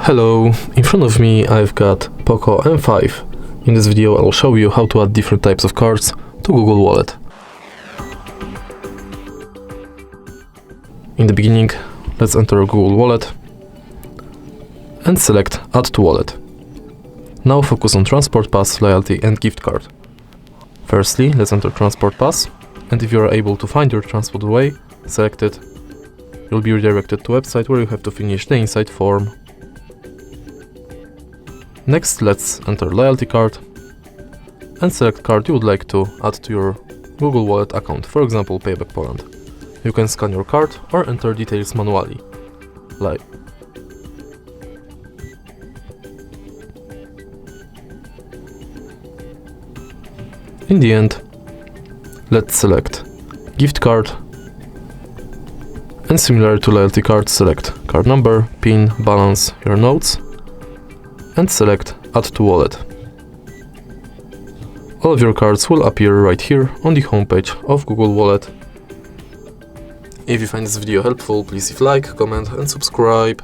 Hello, in front of me I've got POCO M5. In this video I'll show you how to add different types of cards to Google Wallet. In the beginning, let's enter Google Wallet and select Add to Wallet. Now focus on Transport Pass, Loyalty and Gift Card. Firstly, let's enter Transport Pass, and if you are able to find your transport way, select it. You'll be redirected to a website where you have to finish the inside form. Next, let's enter Loyalty Card and select card you would like to add to your Google Wallet account, for example Payback Poland. You can scan your card or enter details manually. In the end, let's select Gift Card, and similar to Loyalty Card, select card number, PIN, balance, your notes, and select Add to Wallet. All of your cards will appear right here on the homepage of Google Wallet. If you find this video helpful, please leave a like, comment and subscribe.